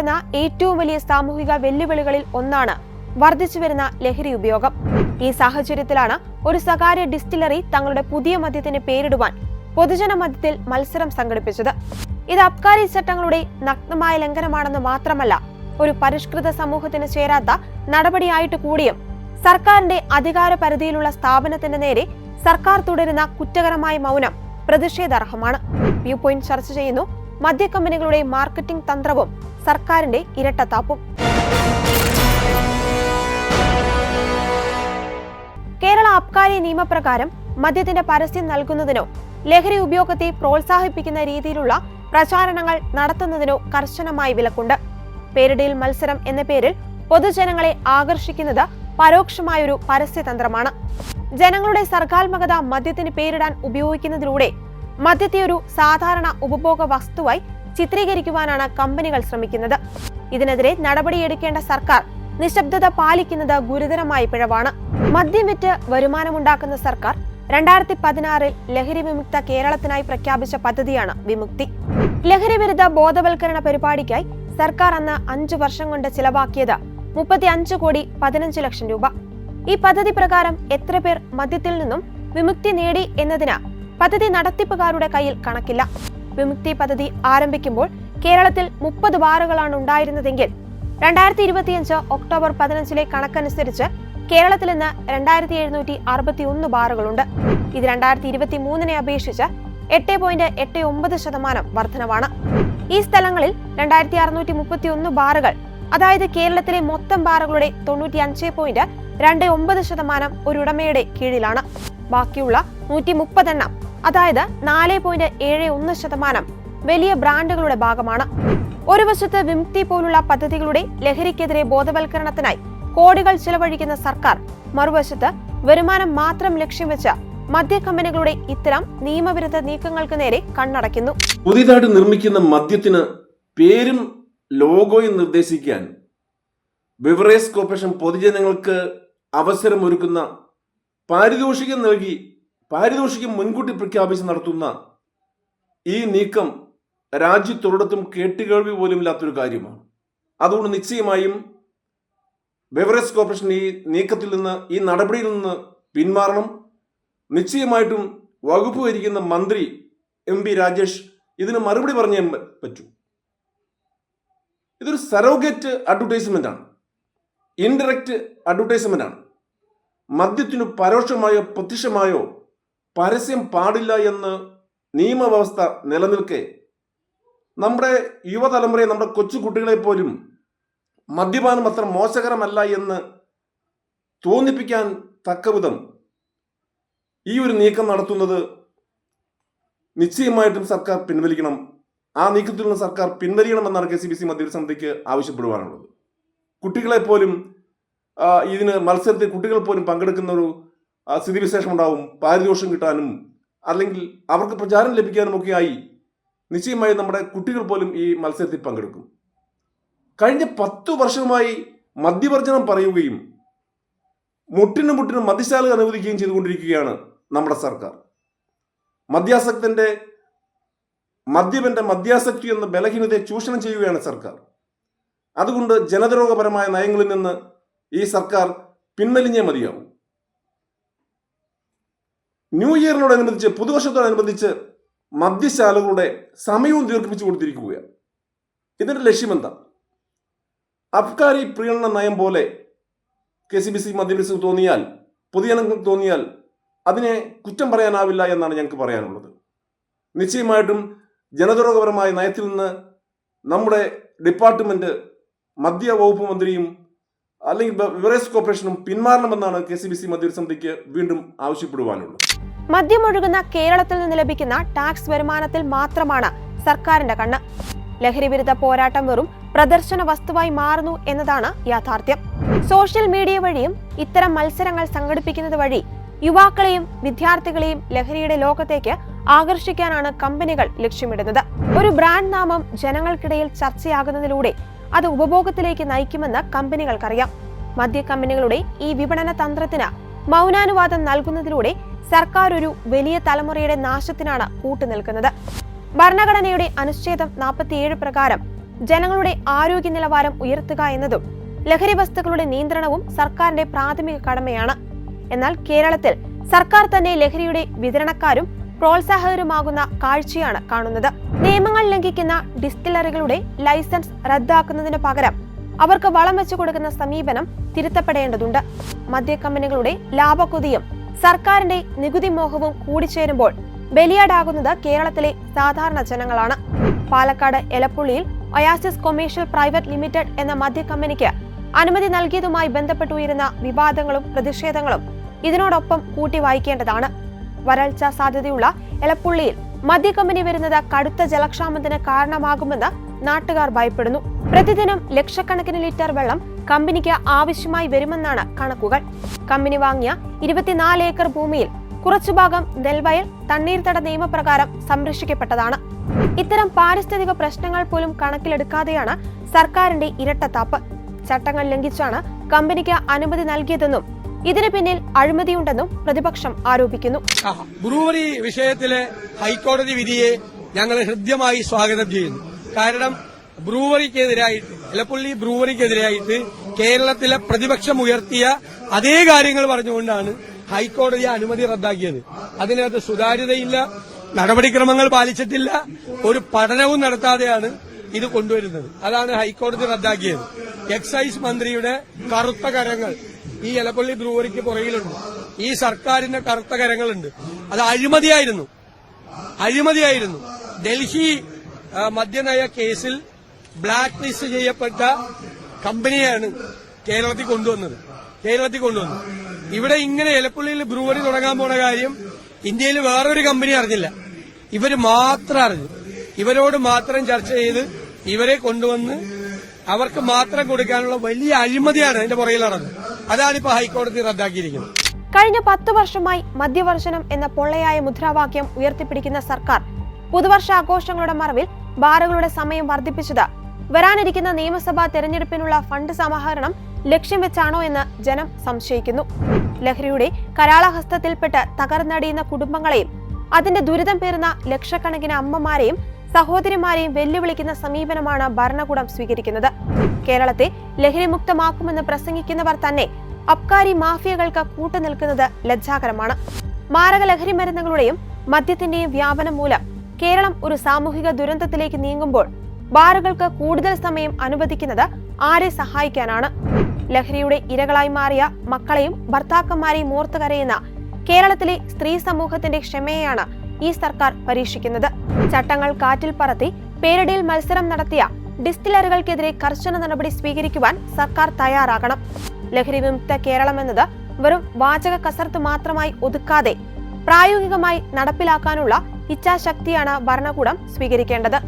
നേരിടുന്ന ഏറ്റവും വലിയ സാമൂഹിക വെല്ലുവിളികളിൽ ഒന്നാണ് വർദ്ധിച്ചുവരുന്ന ലഹരി ഉപയോഗം. ഈ സാഹചര്യത്തിലാണ് ഒരു സ്വകാര്യ ഡിസ്റ്റിലറി തങ്ങളുടെ പുതിയ മദ്യത്തിന് പേരിടുവാൻ പൊതുജന മധ്യത്തിൽ മത്സരം സംഘടിപ്പിച്ചത്. ഇത് അബ്കാരി ചട്ടങ്ങളുടെ നഗ്നമായ ലംഘനമാണെന്ന് മാത്രമല്ല, ഒരു പരിഷ്കൃത സമൂഹത്തിന് ചേരാത്ത നടപടിയായിട്ട് കൂടിയും സർക്കാരിന്റെ അധികാര പരിധിയിലുള്ള സ്ഥാപനത്തിന്റെ നേരെ സർക്കാർ തുടരുന്ന കുറ്റകരമായ മൗനം പ്രതിഷേധാർഹമാണ്. വ്യൂ പോയിന്റ് ചർച്ച ചെയ്യുന്നു മദ്യക്കമ്പനികളുടെ മാർക്കറ്റിംഗ് തന്ത്രവും സർക്കാരിന്റെ ഇരട്ടത്താപ്പും. കേരള അബ്കാരി നിയമപ്രകാരം മദ്യത്തിന്റെ പരസ്യം നൽകുന്നതിനോ ലഹരി ഉപയോഗത്തെ പ്രോത്സാഹിപ്പിക്കുന്ന രീതിയിലുള്ള പ്രചാരണങ്ങൾ നടത്തുന്നതിനോ കർശനമായി വിലക്കുണ്ട്. പേരിടയിൽ മത്സരം എന്ന പേരിൽ പൊതുജനങ്ങളെ ആകർഷിക്കുന്നത് പരോക്ഷമായൊരു പരസ്യതന്ത്രമാണ്. ജനങ്ങളുടെ സർഗാത്മകത മദ്യത്തിന് പേരിടാൻ ഉപയോഗിക്കുന്നതിലൂടെ മദ്യത്തെ ഒരു സാധാരണ ഉപഭോഗ വസ്തുവായി ചിത്രീകരിക്കുവാനാണ് കമ്പനികൾ ശ്രമിക്കുന്നത്. ഇതിനെതിരെ നടപടിയെടുക്കേണ്ട സർക്കാർ നിശബ്ദത പാലിക്കുന്നത് ഗുരുതരമായ പിഴവാണ്. മദ്യം വിറ്റ് വരുമാനമുണ്ടാക്കുന്ന സർക്കാർ 2016 ലഹരി വിമുക്ത കേരളത്തിനായി പ്രഖ്യാപിച്ച പദ്ധതിയാണ് വിമുക്തി. ലഹരി വിരുദ്ധ ബോധവൽക്കരണ പരിപാടിക്കായി സർക്കാർ അന്ന് 5 വർഷം കൊണ്ട് ചിലവാക്കിയത് 35,15,00,000 രൂപ. ഈ പദ്ധതി പ്രകാരം എത്ര പേർ മദ്യത്തിൽ നിന്നും വിമുക്തി നേടി എന്നതിന് പദ്ധതി നടത്തിപ്പുകാരുടെ കയ്യിൽ കണക്കില്ല. വിമുക്തി പദ്ധതി ആരംഭിക്കുമ്പോൾ കേരളത്തിൽ 30 ബാറുകളാണ് ഉണ്ടായിരുന്നതെങ്കിൽ 2025 ഒക്ടോബർ 15 കണക്കനുസരിച്ച് കേരളത്തിൽ ഇന്ന് 2761 ബാറുകളുണ്ട്. ഇത് 2023 അപേക്ഷിച്ച് 8.89% വർധനവാണ്. ഈ സ്ഥലങ്ങളിൽ 2631 ബാറുകൾ, അതായത് കേരളത്തിലെ മൊത്തം ബാറുകളുടെ 95.29% ഒരു ഉടമയുടെ കീഴിലാണ്. ബാക്കിയുള്ള 130 എണ്ണം, അതായത് 4.71% വലിയ ബ്രാൻഡുകളുടെ ഭാഗമാണ്. ഒരു വശത്ത് വിമുക്തി പോലുള്ള പദ്ധതികളുടെ ലഹരിക്കെതിരെ ബോധവൽക്കരണത്തിനായി കോടികൾ ചിലവഴിക്കുന്ന സർക്കാർ, മറുവശത്ത് വരുമാനം മാത്രം ലക്ഷ്യം വെച്ച് മദ്യക്കമ്പനികളുടെ ഇത്തരം നിയമവിരുദ്ധ നീക്കങ്ങൾക്ക് നേരെ കണ്ണടയ്ക്കുന്നു. പുതിയതായിട്ട് നിർമ്മിക്കുന്ന മദ്യത്തിന് പേരും ലോഗോയും നിർദ്ദേശിക്കാൻ ബിവറേജ് കോർപ്പറേഷൻ പൊതുജനങ്ങൾക്ക് അവസരമൊരുക്കുന്ന പാരിതോഷികം മുൻകൂട്ടി പ്രഖ്യാപിച്ച് നടത്തുന്ന ഈ നീക്കം രാജ്യത്തൊരിടത്തും കേട്ടുകേൾവി പോലും ഇല്ലാത്തൊരു കാര്യമാണ്. അതുകൊണ്ട് നിശ്ചയമായും ബിവറേജ് കോർപ്പറേഷൻ ഈ നീക്കത്തിൽ നിന്ന്, ഈ നടപടിയിൽ നിന്ന് പിന്മാറണം. നിശ്ചയമായിട്ടും വകുപ്പ് ഭരിക്കുന്ന മന്ത്രി MP രാജേഷ് ഇതിന് മറുപടി പറഞ്ഞേ പറ്റൂ. ഇതൊരു സറോഗേറ്റ് അഡ്വർടൈസ്മെന്റ് ആണ്, ഇൻഡയറക്റ്റ് അഡ്വർടൈസ്മെന്റ് ആണ്. മദ്യത്തിനു പരോക്ഷമായോ പ്രത്യക്ഷമായോ പരസ്യം പാടില്ല എന്ന് നിയമവ്യവസ്ഥ നിലനിൽക്കെ നമ്മുടെ യുവതലമുറയെ, നമ്മുടെ കൊച്ചുകുട്ടികളെ പോലും മദ്യപാനം അത്ര മോശകരമല്ല എന്ന് തോന്നിപ്പിക്കാൻ തക്കവിധം ഈ ഒരു നീക്കം നടത്തുന്നത് നിശ്ചയമായിട്ടും സർക്കാർ പിൻവലിക്കണം. ആ നീക്കത്തിൽ നിന്ന് സർക്കാർ പിൻവലിക്കണമെന്നാണ് KCBC മദ്യസമിതിക്ക് ആവശ്യപ്പെടുവാനുള്ളത്. കുട്ടികളെ പോലും ഇതിന് മത്സരത്തിൽ കുട്ടികൾ പോലും പങ്കെടുക്കുന്ന ഒരു സ്ഥിതിവിശേഷം ഉണ്ടാവും. പാരിതോഷം കിട്ടാനും അല്ലെങ്കിൽ അവർക്ക് പ്രചാരം ലഭിക്കാനും ഒക്കെയായി നിശ്ചയമായി നമ്മുടെ കുട്ടികൾ പോലും ഈ മത്സരത്തിൽ പങ്കെടുക്കും. കഴിഞ്ഞ 10 വർഷമായി മദ്യവർജനം പറയുകയും മുട്ടിനും മദ്യശാല അനുവദിക്കുകയും ചെയ്തുകൊണ്ടിരിക്കുകയാണ് നമ്മുടെ സർക്കാർ. മദ്യപന്റെ മദ്യാസക്തി എന്ന ബലഹീനതയെ ചൂഷണം ചെയ്യുകയാണ് സർക്കാർ. അതുകൊണ്ട് ജനദ്രോഹപരമായ നയങ്ങളിൽ നിന്ന് ഈ സർക്കാർ പിൻവലിഞ്ഞേ മതിയാവും. ന്യൂ ഇയറിനോടനുബന്ധിച്ച്, പുതുവർഷത്തോടനുബന്ധിച്ച് മദ്യശാലകളുടെ സമയവും ദീർഘിപ്പിച്ചു കൊടുത്തിരിക്കുകയാണ്. ഇതിന്റെ ലക്ഷ്യമെന്താ? അബ്കാരി പ്രീണന നയം പോലെ KCBC മദ്യനിലയം തോന്നിയാൽ, പൊതുജനങ്ങൾക്ക് തോന്നിയാൽ അതിനെ കുറ്റം പറയാനാവില്ല എന്നാണ് ഞങ്ങൾക്ക് പറയാനുള്ളത്. നിശ്ചയമായിട്ടും ജനദ്രോഹപരമായ നയത്തിൽ നിന്ന് നമ്മുടെ ഡിപ്പാർട്ട്മെന്റ്, മദ്യ വകുപ്പ് മന്ത്രിയും അല്ലെങ്കിൽ ബിവറേജ് കോർപ്പറേഷനും പിന്മാറണമെന്നാണ് KCBC മദ്യസമിതിക്ക് വീണ്ടും ആവശ്യപ്പെടുവാനുള്ളത്. മദ്യമൊഴുകുന്ന കേരളത്തിൽ നിന്ന് ലഭിക്കുന്ന ടാക്സ് വരുമാനത്തിൽ മാത്രമാണ് സർക്കാരിന്റെ കണ്ണ്. ലഹരി വിരുദ്ധ പോരാട്ടം വെറും പ്രദർശന വസ്തുവായി മാറുന്നു എന്നതാണ് യാഥാർത്ഥ്യം. സോഷ്യൽ മീഡിയ വഴിയും ഇത്തരം മത്സരങ്ങൾ സംഘടിപ്പിക്കുന്നത് വഴി യുവാക്കളെയും വിദ്യാർത്ഥികളെയും ലഹരിയുടെ ലോകത്തേക്ക് ആകർഷിക്കാനാണ് കമ്പനികൾ ലക്ഷ്യമിടുന്നത്. ഒരു ബ്രാൻഡ് നാമം ജനങ്ങൾക്കിടയിൽ ചർച്ചയാകുന്നതിലൂടെ അത് ഉപഭോഗത്തിലേക്ക് നയിക്കുമെന്ന് കമ്പനികൾക്കറിയാം. മദ്യ കമ്പനികളുടെ ഈ വിപണന തന്ത്രത്തിന് മൗനാനുവാദം നൽകുന്നതിലൂടെ സർക്കാർ ഒരു വലിയ തലമുറയുടെ നാശത്തിനാണ് കൂട്ടുനിൽക്കുന്നത്. ഭരണഘടനയുടെ അനുച്ഛേദം 47 പ്രകാരം ജനങ്ങളുടെ ആരോഗ്യ നിലവാരം ഉയർത്തുക എന്നതും ലഹരി വസ്തുക്കളുടെ നിയന്ത്രണവും സർക്കാരിന്റെ പ്രാഥമിക കടമയാണ്. എന്നാൽ കേരളത്തിൽ സർക്കാർ തന്നെ ലഹരിയുടെ വിതരണക്കാരും പ്രോത്സാഹകരുമാകുന്ന കാഴ്ചയാണ് കാണുന്നത്. നിയമങ്ങൾ ലംഘിക്കുന്ന ഡിസ്റ്റിലറികളുടെ ലൈസൻസ് റദ്ദാക്കുന്നതിന് പകരം അവർക്ക് വളം വെച്ചു കൊടുക്കുന്ന സമീപനം തിരുത്തപ്പെടേണ്ടതുണ്ട്. മദ്യക്കമ്പനികളുടെ ലാഭക്കൊതിയും സർക്കാരിന്റെ നികുതി മോഹവും കൂടിച്ചേരുമ്പോൾ ബലിയാടാകുന്നത് കേരളത്തിലെ സാധാരണ ജനങ്ങളാണ്. പാലക്കാട് എലപ്പുള്ളിയിൽ ഒയാസിസ് കൊമേഴ്ഷ്യൽ പ്രൈവറ്റ് ലിമിറ്റഡ് എന്ന മദ്യക്കമ്പനിക്ക് അനുമതി നൽകിയതുമായി ബന്ധപ്പെട്ടുയരുന്ന വിവാദങ്ങളും പ്രതിഷേധങ്ങളും ഇതിനോടൊപ്പം കൂട്ടി വായിക്കേണ്ടതാണ്. വരൾച്ച സാധ്യതയുള്ള എലപ്പുള്ളിയിൽ മദ്യക്കമ്പനി വരുന്നത് കടുത്ത ജലക്ഷാമത്തിന് കാരണമാകുമെന്ന് നാട്ടുകാർ ഭയപ്പെടുന്നു. പ്രതിദിനം ലക്ഷക്കണക്കിന് ലിറ്റർ വെള്ളം കമ്പനിക്ക് ആവശ്യമായി വരുമെന്നാണ് കണക്കുകൾ. കമ്പനി വാങ്ങിയ 24 ഏക്കർ ഭൂമിയിൽ കുറച്ചുഭാഗം നെൽവയൽ തണ്ണീർത്തട നിയമപ്രകാരം സംരക്ഷിക്കപ്പെട്ടതാണ്. ഇത്തരം പാരിസ്ഥിതിക പ്രശ്നങ്ങൾ പോലും കണക്കിലെടുക്കാതെയാണ് സർക്കാരിന്റെ ഇരട്ടത്താപ്പ്. ചട്ടങ്ങൾ ലംഘിച്ചാണ് കമ്പനിക്ക് അനുമതി നൽകിയതെന്നും ഇതിന് പിന്നിൽ അഴിമതിയുണ്ടെന്നും പ്രതിപക്ഷം ആരോപിക്കുന്നു. ബ്രൂവറി വിഷയത്തിലെ ഹൈക്കോടതി വിധിയെ ഞങ്ങൾ ഹൃദ്യമായി സ്വാഗതം ചെയ്യുന്നു. കാരണം ബ്രൂവറിക്കെതിരായിട്ട് എലപ്പുള്ളി ബ്രൂവറിക്കെതിരായിട്ട് കേരളത്തിലെ പ്രതിപക്ഷം ഉയർത്തിയ അതേ കാര്യങ്ങൾ പറഞ്ഞുകൊണ്ടാണ് ഹൈക്കോടതി അനുമതി റദ്ദാക്കിയത്. അതിനകത്ത് സുതാര്യതയില്ല, നടപടിക്രമങ്ങൾ പാലിച്ചിട്ടില്ല, ഒരു പഠനവും നടത്താതെയാണ് ഇത് കൊണ്ടുവരുന്നത്. അതാണ് ഹൈക്കോടതി റദ്ദാക്കിയത്. എക്സൈസ് മന്ത്രിയുടെ കറുത്ത കരങ്ങൾ ഈ എലപ്പള്ളി ബ്രൂവറിക്ക് പുറകിലുണ്ട്. ഈ സർക്കാരിന്റെ കറുത്ത കരങ്ങളുണ്ട്. അത് അഴിമതിയായിരുന്നു. ഡൽഹി മദ്യനയ കേസിൽ ബ്ലാക്ക് ലിസ്റ്റ് ചെയ്യപ്പെട്ട കമ്പനിയാണ് കേരളത്തിൽ കൊണ്ടുവന്നത്. ഇവിടെ ഇങ്ങനെ എലപ്പള്ളിയിൽ ബ്രൂവറി തുടങ്ങാൻ പോണ കാര്യം ഇന്ത്യയിൽ വേറൊരു കമ്പനി അറിഞ്ഞില്ല. ഇവര് മാത്രം അറിഞ്ഞു. ഇവരോട് മാത്രം ചർച്ച ചെയ്ത് ഇവരെ കൊണ്ടുവന്ന് അവർക്ക് മാത്രം കൊടുക്കാനുള്ള വലിയ അഴിമതിയാണ് അതിന്റെ പുറകിൽ നടന്നത്. അതാണിപ്പോ ഹൈക്കോടതി റദ്ദാക്കിയിരിക്കുന്നത്. കഴിഞ്ഞ 10 വർഷമായി മദ്യവർജനം എന്ന പൊള്ളയായ മുദ്രാവാക്യം ഉയർത്തിപ്പിടിക്കുന്ന സർക്കാർ പുതുവർഷാഘോഷങ്ങളുടെ മറവിൽ ബാറുകളുടെ സമയം വർദ്ധിപ്പിച്ചത് വരാനിരിക്കുന്ന നിയമസഭാ തെരഞ്ഞെടുപ്പിനുള്ള ഫണ്ട് സമാഹരണം ലക്ഷ്യം വെച്ചാണോ എന്ന് ജനം സംശയിക്കുന്നു. ലഹരിയുടെ കരാളഹസ്തത്തിൽപ്പെട്ട് തകർന്നടിയുന്ന കുടുംബങ്ങളെയും അതിന്റെ ദുരിതം പേറുന്ന ലക്ഷക്കണക്കിന് അമ്മമാരെയും സഹോദരിമാരെയും വെല്ലുവിളിക്കുന്ന സമീപനമാണ് ഭരണകൂടം സ്വീകരിക്കുന്നത്. കേരളത്തെ ലഹരിമുക്തമാക്കുമെന്ന് പ്രസംഗിക്കുന്നവർ തന്നെ അബ്കാരി മാഫിയകൾക്ക് കൂട്ടുനിൽക്കുന്നത് ലജ്ജാകരമാണ്. മാരക ലഹരി മരുന്നുകളുടെയും മദ്യത്തിന്റെയും വ്യാപനം മൂലം കേരളം ഒരു സാമൂഹിക ദുരന്തത്തിലേക്ക് നീങ്ങുമ്പോൾ ബാറുകൾക്ക് കൂടുതൽ സമയം അനുവദിക്കുന്നത് ആരെ സഹായിക്കാനാണ്? ലഹരിയുടെ ഇരകളായി മാറിയ മക്കളെയും ഭർത്താക്കന്മാരെയും ഓർത്തു കരയുന്ന കേരളത്തിലെ സ്ത്രീ സമൂഹത്തിന്റെ ക്ഷമയെയാണ് ഈ സർക്കാർ പരീക്ഷിക്കുന്നത്. ചട്ടങ്ങൾ കാറ്റിൽ പറത്തി പേരിടയിൽ മത്സരം നടത്തിയ ഡിസ്റ്റിലറികൾക്കെതിരെ കർശന നടപടി സ്വീകരിക്കുവാൻ സർക്കാർ തയ്യാറാകണം. ലഹരി വിമുക്ത കേരളം എന്നത് വെറും വാചക കസർത്ത് മാത്രമായി ഒതുക്കാതെ പ്രായോഗികമായി നടപ്പിലാക്കാനുള്ള ഇച്ഛാശക്തിയാണ് ഭരണകൂടം സ്വീകരിക്കേണ്ടത്.